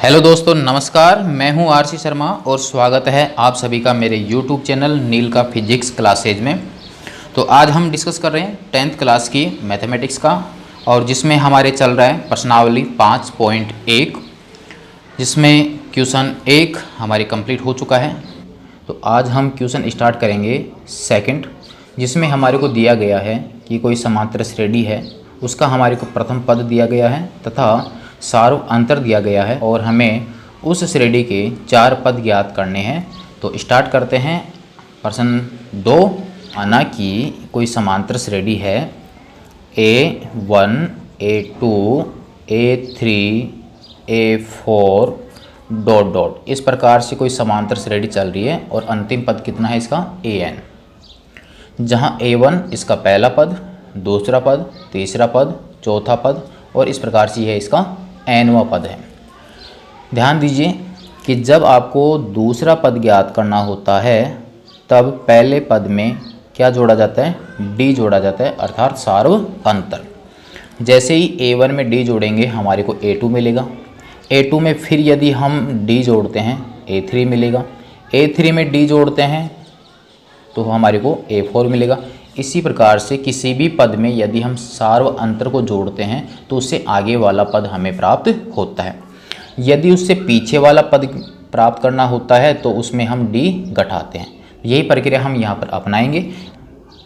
Hello दोस्तों, नमस्कार। मैं हूं आरसी शर्मा और स्वागत है आप सभी का मेरे यूट्यूब चैनल नील का फिजिक्स क्लासेज में। तो आज हम डिस्कस कर रहे हैं 10th क्लास की मैथमेटिक्स का, और जिसमें हमारे चल रहा है प्रश्नावली 5.1, जिसमें क्वेश्चन 1 हमारी कंप्लीट हो चुका है। तो आज हम क्वेश्चन स्टार्ट करेंगे सेकंड, जिसमें हमारे को दिया गया है कि कोई समांतर श्रेणी है, उसका हमारे को प्रथम पद दिया गया है तथा सार्व अंतर दिया गया है, और हमें उस श्रेणी के 4 पद ज्ञात करने हैं। तो स्टार्ट करते हैं प्रश्न 2। माना कि कोई समांतर श्रेणी है A1 A2 A3 A4 dot dot, इस प्रकार से कोई समांतर श्रेणी चल रही है, और अंतिम पद कितना है इसका AN, जहाँ A1 इसका पहला पद, दूसरा पद, तीसरा पद, चौथा पद, और इस प्रकार से यह इसका nवां पद है। ध्यान दीजिए कि जब आपको दूसरा पद ज्ञात करना होता है तब पहले पद में क्या जोड़ा जाता है, d जोड़ा जाता है, अर्थात सार्व अंतर। जैसे ही A1 में d जोड़ेंगे हमारे को A2 मिलेगा, A2 में फिर यदि हम d जोड़ते हैं A3 मिलेगा, A3 में d जोड़ते हैं तो हमारे को A4 मिलेगा। इसी प्रकार से किसी भी पद में यदि हम सार्व अंतर को जोड़ते हैं तो उससे आगे वाला पद हमें प्राप्त होता है। यदि उससे पीछे वाला पद प्राप्त करना होता है तो उसमें हम d घटाते हैं। यही प्रक्रिया हम यहाँ पर अपनाएंगे।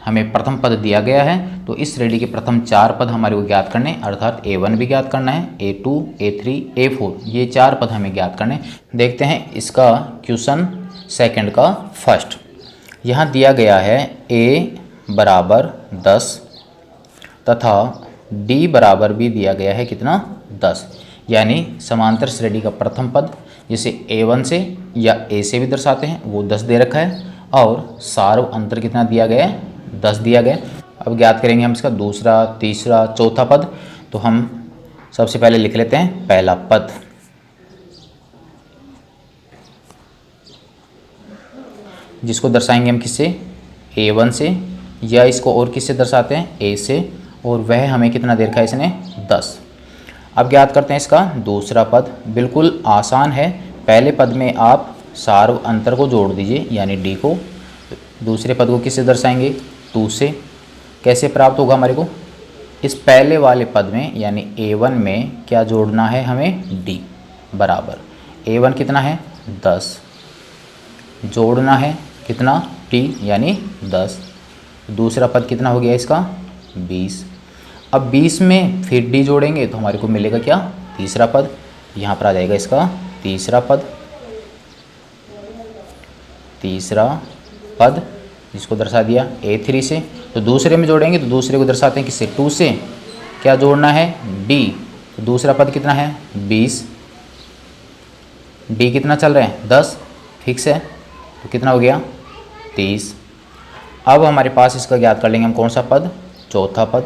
हमें प्रथम पद दिया गया है तो इस श्रेणी के प्रथम 4 पद हमारे को ज्ञात करने, अर्थात A1 भी ज्ञात करना है, A2 A3 A4, ये 4 पद हमें ज्ञात करने। देखते हैं इसका क्वेश्चन सेकंड का फर्स्ट। यहाँ दिया गया है A बराबर 10 तथा D बराबर भी दिया गया है कितना 10, यानी समांतर श्रेणी का प्रथम पद जिसे A1 से या A से भी दर्शाते हैं वो 10 दे रखा है, और सार्व अंतर कितना दिया गया है 10 दिया गया। अब ज्ञात करेंगे हम इसका दूसरा, तीसरा, चौथा पद। तो हम सबसे पहले लिख लेते हैं पहला पद, जिसको दर्शाएंगे हम किससे, A1 से, या इसको और किससे दर्शाते हैं A से, और वह हमें कितना दे रखा है इसने 10। अब ज्ञात करते हैं इसका दूसरा पद। बिल्कुल आसान है, पहले पद में आप सार्व अंतर को जोड़ दीजिए यानी D को, दूसरे पद को किससे दर्शाएंगे 2 से। कैसे प्राप्त होगा हमारे को, इस पहले वाले पद में यानी A1 में क्या जोड़ना है हमें D बराबर A1 कितना है 10, जोड़ना है कितना T यानी 10, दूसरा पद कितना हो गया इसका 20। अब 20 में फिर d जोड़ेंगे तो हमारे को मिलेगा क्या, तीसरा पद। यहाँ पर आ जाएगा इसका तीसरा पद, जिसको दर्शा दिया A3 से। तो दूसरे में जोड़ेंगे तो दूसरे को दर्शाते हैं किससे 2 से, क्या जोड़ना है d, तो दूसरा पद कितना है 20, d कितना चल रहा है 10 फिक्स है, तो कितना हो गया 30। अब हमारे पास इसका ज्ञात कर लेंगे हम कौन सा पद, चौथा पद।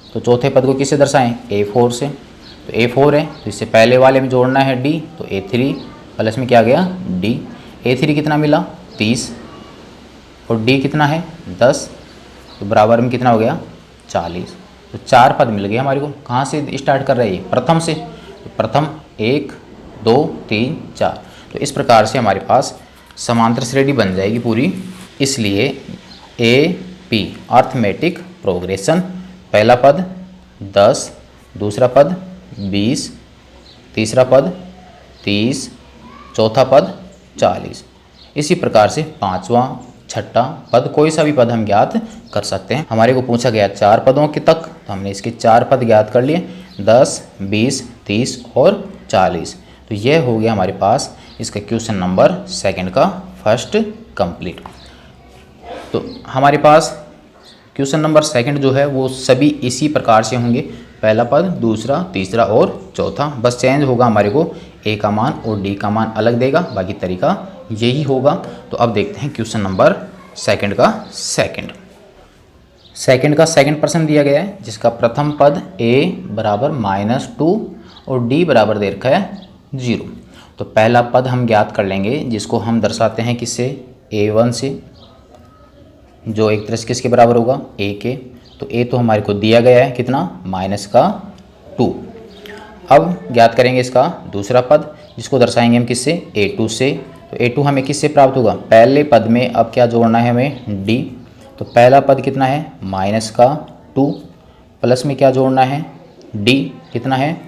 तो चौथे पद को किससे दर्शाएं A4 से, तो A4 है तो इससे पहले वाले में जोड़ना है D, तो A3 प्लस में क्या गया D। A3 कितना मिला 30, और D कितना है 10, तो बराबर में कितना हो गया 40। तो 4 पद मिल गए हमारे को। कहाँ से स्टार्ट कर रहे हैं, प्रथम से। तो प्रथम 1 2 3 4। तो इस प्रकार से हमारे पास समांतर श्रेणी बन जाएगी पूरी। इसलिए AP अर्थमेटिक प्रोग्रेशन, पहला पद 10, दूसरा पद 20, तीसरा पद 30, चौथा पद 40। इसी प्रकार से पांचवा, छठा पद, कोई सा भी पद हम ज्ञात कर सकते हैं। हमारे को पूछा गया 4 पदों के तक, तो हमने इसके 4 पद ज्ञात कर लिए, 10, 20, 30 और 40। तो यह हो गया हमारे पास इसका क्वेश्चन नंबर सेकंड का फर्स्ट कंप्लीट। तो हमारे पास क्वेश्चन नंबर सेकंड जो है वो सभी इसी प्रकार से होंगे, पहला पद, दूसरा, तीसरा और चौथा। बस चेंज होगा हमारे को A का मान और D का मान अलग देगा, बाकी तरीका यही होगा। तो अब देखते हैं क्वेश्चन नंबर सेकंड का सेकंड प्रश्न दिया गया है, जिसका प्रथम पद A बराबर -2 और D बराबर दे रखा है 0। तो पहला पद हम ज्ञात कर लेंगे, जिसको हम दर्शाते हैं किससे A1 से, जो एक तरह से किसके बराबर होगा A के। तो A तो हमारे को दिया गया है कितना -2, अब ज्ञात करेंगे इसका दूसरा पद, जिसको दर्शाएंगे हम किससे, a2 से। तो a2 हमें किससे प्राप्त होगा, पहले पद में अब क्या जोड़ना है हमें, d। तो पहला पद कितना है, माइनस का 2, प्लस में क्या जोड़ना है, d कितना है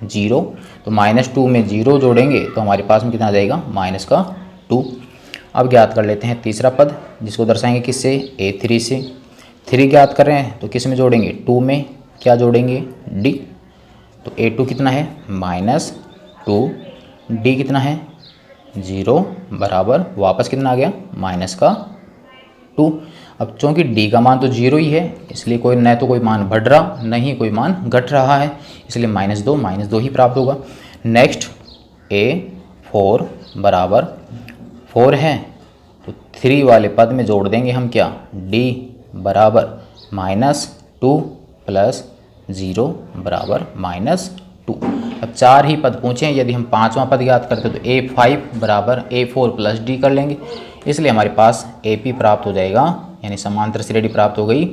0। तो -2 में 0 जोड़ेंगे तो हमारे पास में कितना आ जाएगा, -2। अब ज्ञात कर लेते हैं तीसरा पद, जिसको दर्शाएंगे किससे, a3 से। 3 ज्ञात कर रहे हैं तो किस में जोड़ेंगे, 2 में क्या जोड़ेंगे, d। तो a2 कितना है, -2, d कितना है 0 बराबर वापस कितना आ गया, -2। अब चूँकि d का मान तो 0 ही है, इसलिए कोई न तो कोई मान बढ़ रहा न ही कोई मान घट रहा है, इसलिए -2 ही प्राप्त होगा। नेक्स्ट a4 बराबर 4 है, तो 3 वाले पद में जोड़ देंगे हम क्या, d बराबर -2 प्लस 0 बराबर -2। अब 4 ही पद पूछे हैं, यदि हम 5वां पद याद करते तो a5 बराबर a4 प्लस d कर लेंगे, इसलिए हमारे पास AP प्राप्त हो जाएगा, यानी समांतर श्रेणी प्राप्त हो गई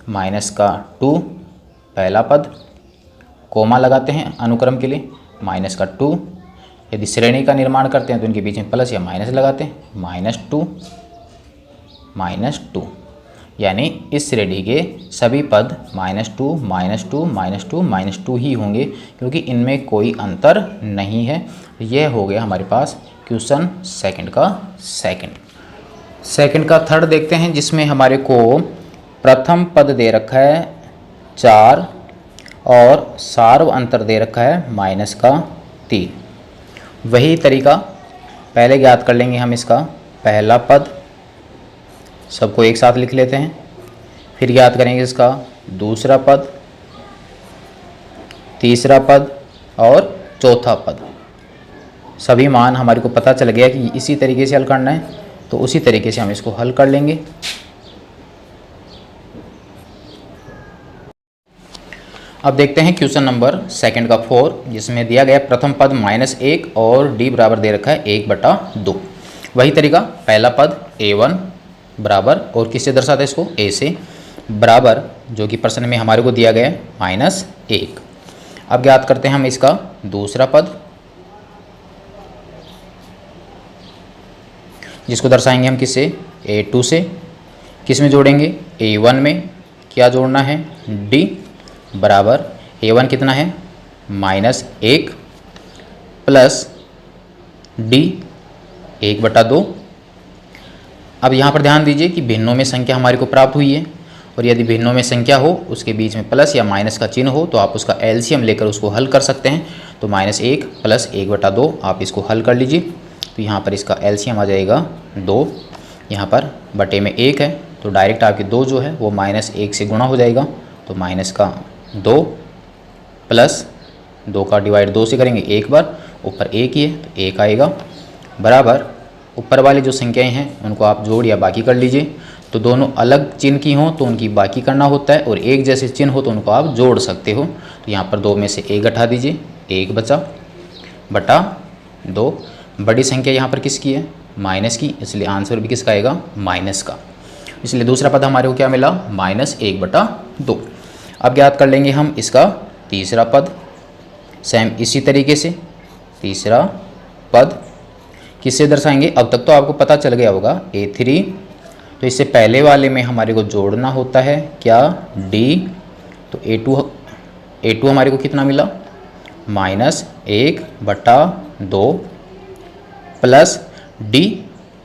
-2 पहला पद, कोमा लगाते हैं अनुक्रम के लिए, -2। यदि श्रेणी का निर्माण करते हैं तो इनके बीच में प्लस या माइनस लगाते हैं, -2, यानी इस श्रेणी के सभी पद -2 ही होंगे, क्योंकि इनमें कोई अंतर नहीं है। यह हो गया हमारे पास क्वेश्चन सेकंड का सेकंड का थर्ड देखते हैं, जिसमें हमारे को प्रथम पद दे रखा है 4 और सार्व अंतर दे रखा है -3। वही तरीका पहले ज्ञात कर लेंगे हम इसका पहला पद, सबको एक साथ लिख लेते हैं, फिर ज्ञात करेंगे इसका दूसरा पद, तीसरा पद और चौथा पद। सभी मान हमारे को पता चल गया कि इसी तरीके से हल करना है, तो उसी तरीके से हम इसको हल कर लेंगे। अब देखते हैं क्वेश्चन नंबर सेकंड का 4, जिसमें दिया गया प्रथम पद -1 और d बराबर दे रखा है 1/2। वही तरीका, पहला पद a1 बराबर, और किससे दर्शाते हैं इसको, a से, बराबर जो कि प्रश्न में हमारे को दिया गया है -1। अब ज्ञात करते हैं हम इसका दूसरा पद, जिसको दर्शाएंगे हम किससे, a2 से। किस में जोड़ेंगे, a1 में क्या जोड़ना है, d बराबर a1 कितना है, -1 प्लस d 1/2। अब यहाँ पर ध्यान दीजिए कि भिन्नों में संख्या हमारे को प्राप्त हुई है, और यदि भिन्नों में संख्या हो उसके बीच में प्लस या माइनस का चिन्ह हो तो आप उसका एलसीएम लेकर उसको हल कर सकते हैं। तो -1 प्लस 1/2 आप इसको हल कर लीजिए, तो यहाँ पर इसका एलसीएम आ जाएगा 2, यहाँ पर बटे में 1 है, तो डायरेक्ट आपके 2 जो है वो -1 से गुणा हो जाएगा, तो -2 प्लस 2 का डिवाइड 2 से करेंगे 1 बार, ऊपर 1 ही है तो 1 आएगा, बराबर ऊपर वाली जो संख्याएं हैं उनको आप जोड़ या बाकी कर लीजिए। तो दोनों अलग चिन्ह की हों तो उनकी बाकी करना होता है, और एक जैसे चिन्ह हो तो उनको आप जोड़ सकते हो। तो यहाँ पर 2 में से 1 हटा दीजिए, 1 बचा बटा 2। बड़ी संख्या यहाँ पर किसकी है, माइनस की, इसलिए आंसर भी किसका आएगा, माइनस का। इसलिए दूसरा पद हमारे को क्या मिला, -1/2। अब ज्ञात कर लेंगे हम इसका तीसरा पद, सेम इसी तरीके से। तीसरा पद किससे दर्शाएंगे, अब तक तो आपको पता चल गया होगा a3, तो इससे पहले वाले में हमारे को जोड़ना होता है क्या, d। तो a2 हमारे को कितना मिला, -1/2 प्लस d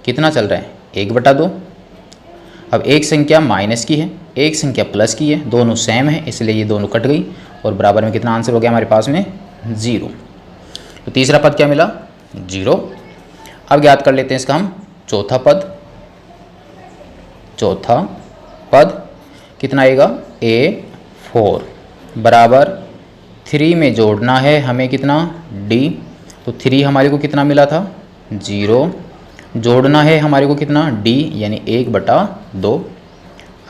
कितना चल रहा है, 1/2। अब एक संख्या माइनस की है, एक संख्या प्लस की है, दोनों सेम है, इसलिए ये दोनों कट गई, और बराबर में कितना आंसर हो गया हमारे पास में, 0। तो तीसरा पद क्या मिला, 0। अब ज्ञात कर लेते हैं इसका हम चौथा पद। चौथा पद कितना आएगा, a4 बराबर 3 में जोड़ना है हमें कितना, d। तो 3 हमारे को कितना मिला था, 0, जोड़ना है हमारे को कितना, d यानी 1/2।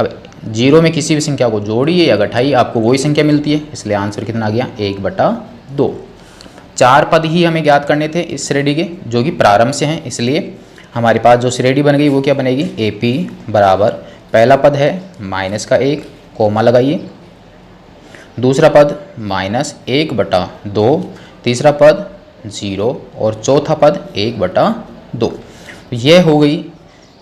अब 0 में किसी भी संख्या को जोड़िए या घटाइए आपको वही संख्या मिलती है, इसलिए आंसर कितना आ गया, 1/2। 4 पद ही हमें ज्ञात करने थे इस श्रेणी के, जो कि प्रारंभ से हैं, इसलिए हमारे पास जो श्रेणी बन गई वो क्या बनेगी, AP बराबर पहला पद है -1, कोमा लगाइए, दूसरा पद -1/2, तीसरा पद 0 और चौथा पद 1/2। यह हो गई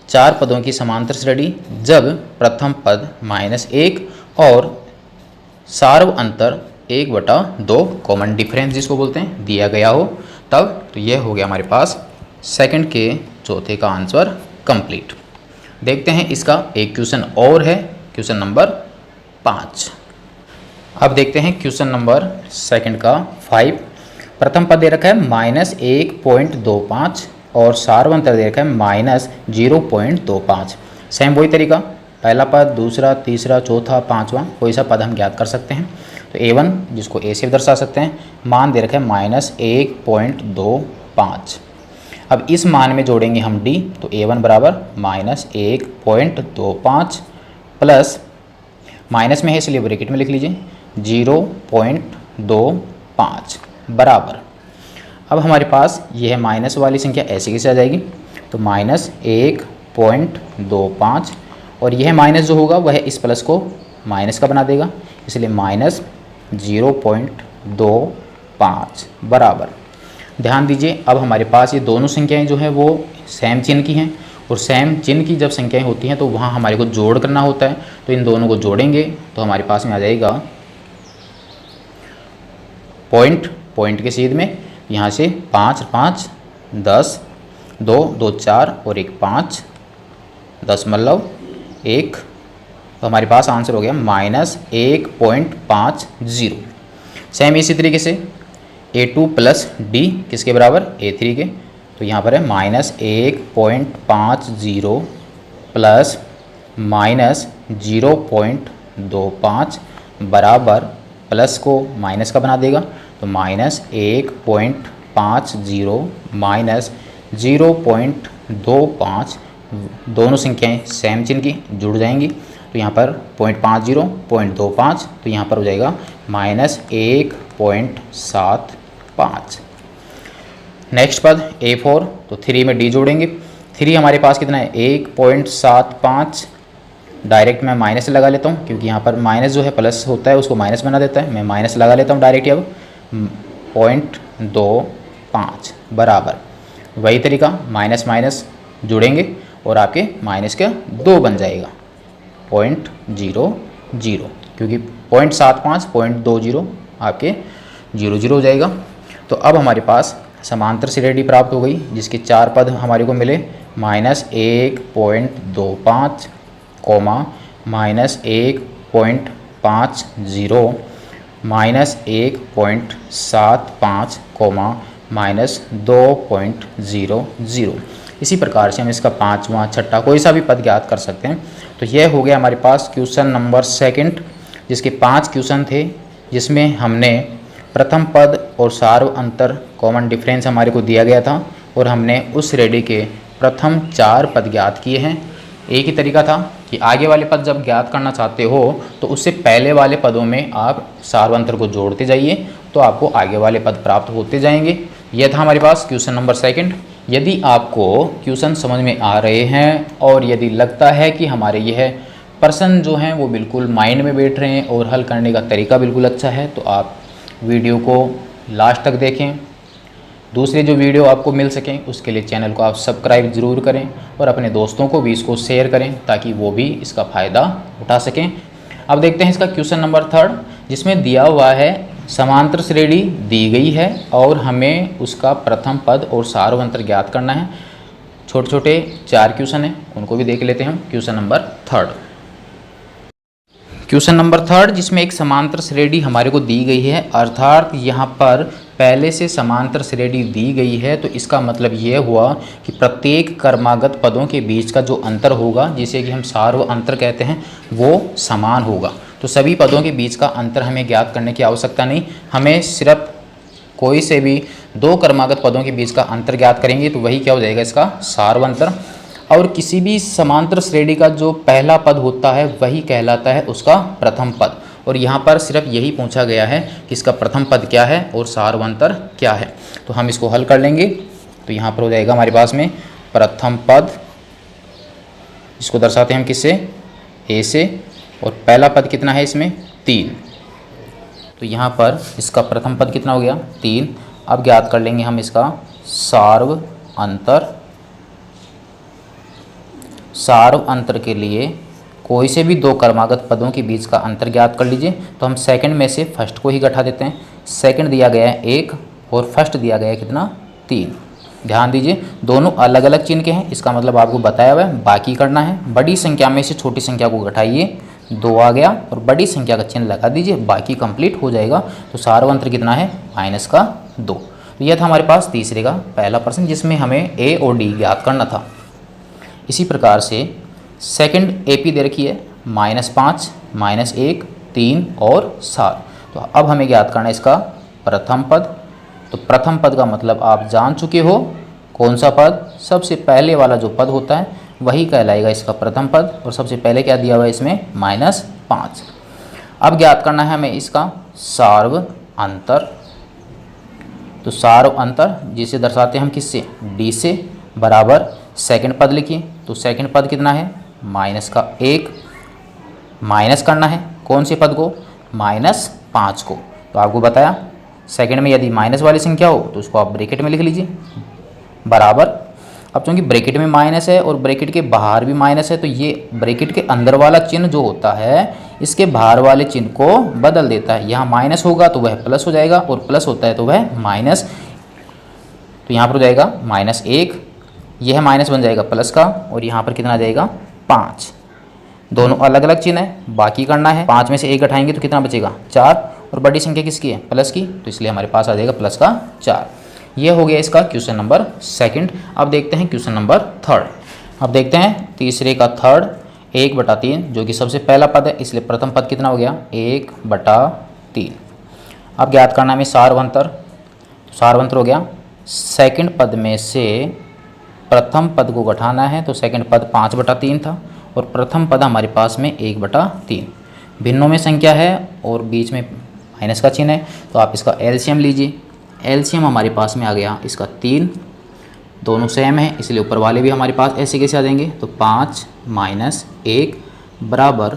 4 पदों की समांतर श्रेणी जब प्रथम पद -1 और सार्व अंतर 1/2 कॉमन डिफरेंस जिसको बोलते हैं दिया गया हो तब। तो यह हो गया हमारे पास सेकंड के चौथे का आंसर कंप्लीट। देखते हैं इसका एक क्वेश्चन और है, क्वेश्चन नंबर 5। अब देखते हैं क्वेश्चन नंबर सेकंड का 5। प्रथम पद दे रखा है -1.25 और सार्वंतर दे रखा है -0.25। सेम वही तरीका, पहला पद, दूसरा, तीसरा, चौथा, पांचवा कोई सा पद हम ज्ञात कर सकते हैं। तो A1 जिसको A से दर्शा सकते हैं, मान दे रखा है -1.25। अब इस मान में जोड़ेंगे हम D, तो A1 बराबर -1.25 प्लस माइनस में है इसलिए ब्रैकेट में लिख लीजिए 0.25 बराबर। अब हमारे पास यह माइनस वाली संख्या ऐसे कैसे आ जाएगी, तो -1.25 और यह माइनस जो होगा वह इस प्लस को माइनस का बना देगा, इसलिए -0.25 बराबर। ध्यान दीजिए अब हमारे पास ये दोनों संख्याएं जो हैं वो सेम चिन्ह की हैं और सेम चिन्ह की जब संख्याएं होती हैं तो वहाँ हमारे को जोड़ करना होता है। तो इन दोनों को जोड़ेंगे तो हमारे पास में आ जाएगा पॉइंट के सीध में यहाँ से 5 5 10, 2 2 4 और 1 5 0.1। तो हमारे पास आंसर हो गया -1.50। सेम इसी तरीके से A2 प्लस D किसके बराबर, A3 के। तो यहाँ पर है -1.50 प्लस -0.25 बराबर, प्लस को माइनस का बना देगा तो -1.50 माइनस 0.25, दोनों संख्याएं सेम चिन्ह की जुड़ जाएंगी। तो यहाँ पर 0.50 0.25, तो यहाँ पर हो जाएगा -1.75। नेक्स्ट पद A4, तो 3 में D जोड़ेंगे। 3 हमारे पास कितना है 1.75, डायरेक्ट मैं माइनस लगा लेता हूँ क्योंकि यहाँ पर माइनस जो है प्लस होता है उसको माइनस बना देता है, मैं माइनस लगा लेता हूँ डायरेक्ट। अब 0.25 बराबर, वही तरीका माइनस माइनस जुड़ेंगे और आपके माइनस का 2 बन जाएगा 0.00, क्योंकि 0.75 0.20 आपके 0 हो जाएगा। तो अब हमारे पास समांतर श्रेणी प्राप्त हो गई जिसके 4 पद हमारे को मिले, -1.25 -1.50 -1.75 -2.00। इसी प्रकार से हम इसका 5वां 6ठा कोई सा भी पद ज्ञात कर सकते हैं। तो यह हो गया हमारे पास क्वेश्चन नंबर सेकंड, जिसके 5 क्वेश्चन थे, जिसमें हमने प्रथम पद और सार्व अंतर कॉमन डिफरेंस हमारे को दिया गया था और हमने उस श्रेणी के प्रथम 4 पद ज्ञात किए हैं। एक ही तरीका था कि आगे वाले पद जब ज्ञात करना चाहते हो तो उससे पहले वाले पदों में आप सार्व अंतर को जोड़ते जाइए तो आपको आगे वाले पद प्राप्त होते जाएंगे। यह था हमारे पास क्वेश्चन नंबर सेकंड। यदि आपको क्वेश्चन समझ में आ रहे हैं और यदि लगता है कि हमारे यह प्रश्न जो हैं वो बिल्कुल माइंड में बैठ रहे हैं और हल करने का तरीका बिल्कुल अच्छा है, तो आप वीडियो को लास्ट तक देखें। दूसरे जो वीडियो आपको मिल सकें उसके लिए चैनल को आप सब्सक्राइब ज़रूर करें और अपने दोस्तों को भी इसको शेयर करें ताकि वो भी इसका फ़ायदा उठा सकें। अब देखते हैं इसका क्वेश्चन नंबर 3, जिसमें दिया हुआ है समांतर श्रेणी दी गई है और हमें उसका प्रथम पद और सार्व अंतर ज्ञात करना है। छोटे छोटे 4 क्वेश्चन हैं, उनको भी देख लेते हैं हम। क्वेश्चन नंबर 3, जिसमें एक समांतर श्रेणी हमारे को दी गई है, अर्थात यहाँ पर पहले से समांतर श्रेणी दी गई है, तो इसका मतलब ये हुआ कि प्रत्येक क्रमागत पदों के बीच का जो अंतर होगा, जिसे कि हम सार्व अंतर कहते हैं, वो समान होगा। तो सभी पदों के बीच का अंतर हमें ज्ञात करने की आवश्यकता नहीं, हमें सिर्फ कोई से भी 2 क्रमागत पदों के बीच का अंतर ज्ञात करेंगे तो वही क्या हो जाएगा, इसका सार्व अंतर। और किसी भी समांतर श्रेणी का जो पहला पद होता है वही कहलाता है उसका प्रथम पद। और यहाँ पर सिर्फ यही पूछा गया है कि इसका प्रथम पद क्या है और सार्व अंतर क्या है। तो हम इसको हल कर लेंगे। तो यहाँ पर हो जाएगा हमारे पास में प्रथम पद, इसको दर्शाते हैं हम किससे, ए से, और पहला पद कितना है इसमें 3। तो यहाँ पर इसका प्रथम पद कितना हो गया 3। अब ज्ञात कर लेंगे हम इसका सार्व अंतर के लिए कोई से भी दो क्रमागत पदों के बीच का अंतर ज्ञात कर लीजिए। तो हम सेकंड में से फर्स्ट को ही घटा देते हैं। सेकंड दिया गया है 1 और फर्स्ट दिया गया है कितना 3। ध्यान दीजिए दोनों अलग अलग चिन्ह के हैं, इसका मतलब आपको बताया हुआ है। बाकी करना है, बड़ी संख्या में से छोटी संख्या को घटाइए, 2 आ गया और बड़ी संख्या का चिन्ह लगा दीजिए, बाकी कंप्लीट हो जाएगा। तो सार्व अंतर कितना है -2। तो यह था हमारे पास तीसरे का पहला प्रश्न जिसमें हमें ए और डी ज्ञात करना था। इसी प्रकार से सेकंड एपी दे रखी है -5, -1, 3 और 7। तो अब हमें ज्ञात करना है इसका प्रथम पद। तो प्रथम पद का मतलब आप जान चुके हो, कौन सा पद, सबसे पहले वाला जो पद होता है वही कहलाएगा इसका प्रथम पद। और सबसे पहले क्या दिया हुआ है इसमें -5। अब ज्ञात करना है हमें इसका सार्व अंतर। तो सार्व अंतर जिसे दर्शाते हैं हम किससे, डी से, बराबर सेकंड पद लिखिए। तो सेकंड पद कितना है -1, माइनस करना है कौन से पद को, -5 को। तो आपको बताया सेकंड में यदि माइनस वाली संख्या हो तो उसको आप ब्रैकेट में लिख लीजिए, बराबर। अब चूंकि ब्रैकेट में माइनस है और ब्रैकेट के बाहर भी माइनस है, तो ये ब्रैकेट के अंदर वाला चिन्ह जो होता है इसके बाहर वाले चिन्ह को बदल देता है। यहाँ माइनस होगा तो वह प्लस हो जाएगा और प्लस होता है तो वह माइनस। तो यहाँ पर हो जाएगा -1, यह माइनस बन जाएगा प्लस का, और यहाँ पर कितना आ जाएगा 5। दोनों अलग अलग चिन्ह है, बाकी करना है। 5 में से 1 घटाएंगे तो कितना बचेगा 4, और बड़ी संख्या किसकी है प्लस की, तो इसलिए हमारे पास आ जाएगा प्लस का 4। यह हो गया इसका क्वेश्चन नंबर सेकंड। अब देखते हैं क्वेश्चन नंबर थर्ड। अब देखते हैं तीसरे का थर्ड 1/3 जो कि सबसे पहला पद है, इसलिए प्रथम पद कितना हो गया 1/3। अब ज्ञात करना है सार्वंतर। तो सार्वंतर हो गया सेकंड पद में से प्रथम पद को घटाना है। तो सेकंड पद 5/3 था और प्रथम पद हमारे पास में 1/3। भिन्नों में संख्या है और बीच में माइनस का चिन्ह है, तो आप इसका एलसीएम लीजिए। एलसीएम हमारे पास में आ गया इसका 3, दोनों सेम है इसलिए ऊपर वाले भी हमारे पास ऐसे कैसे आ जाएंगे। तो 5 - 1 बराबर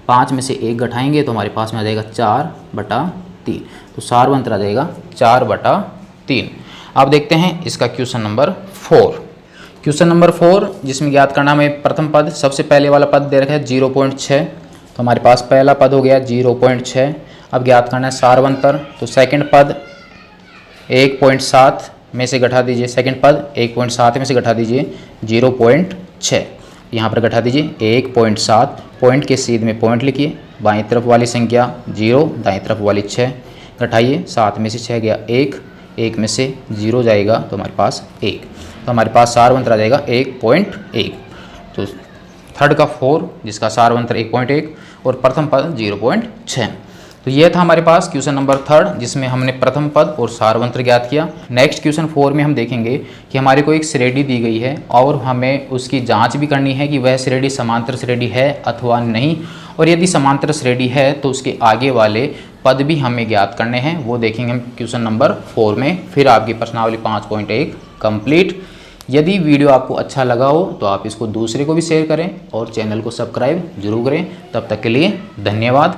5 में से 1 घटाएंगे तो हमारे पास में आ जाएगा 4/3। तो सार्वंतर आ जाएगा 4/3। अब देखते हैं इसका क्वेश्चन नंबर 4। क्वेश्चन नंबर 4 जिसमें ज्ञात करना हमें प्रथम पद, सबसे पहले वाला पद दे रखा है 0.6। तो हमारे पास पहला पद हो गया 0.6। अब ज्ञात करना है सार्वंतर। तो सेकंड पद 1.7 में से घटा दीजिए, सेकंड पद 1.7 में से घटा दीजिए 0.6। यहाँ पर घटा दीजिए 1.7, पॉइंट के सीध में पॉइंट लिखिए, बाईं तरफ वाली संख्या 0, दाईं तरफ वाली 6, घटाइए 7 में से 6 गया 1, 1 में से 0 जाएगा तो हमारे पास 1। तो हमारे पास सार्वंतर आ जाएगा 1.1। तो थर्ड का 4 जिसका सार्वंतर 1.1 और प्रथम पद 0.6। तो यह था हमारे पास क्वेश्चन नंबर थर्ड जिसमें हमने प्रथम पद और सार्वंतर ज्ञात किया। नेक्स्ट क्वेश्चन 4 में हम देखेंगे कि हमारे को एक श्रेणी दी गई है और हमें उसकी जांच भी करनी है कि वह श्रेणी समांतर श्रेणी है अथवा नहीं, और यदि समांतर श्रेणी है तो उसके आगे वाले पद भी हमें ज्ञात करने हैं, वो देखेंगे हम क्वेश्चन नंबर 4 में। फिर आपकी प्रश्नावली 5.1 कंप्लीट। यदि वीडियो आपको अच्छा लगा हो तो आप इसको दूसरे को भी शेयर करें और चैनल को सब्सक्राइब जरूर करें। तब तक के लिए धन्यवाद।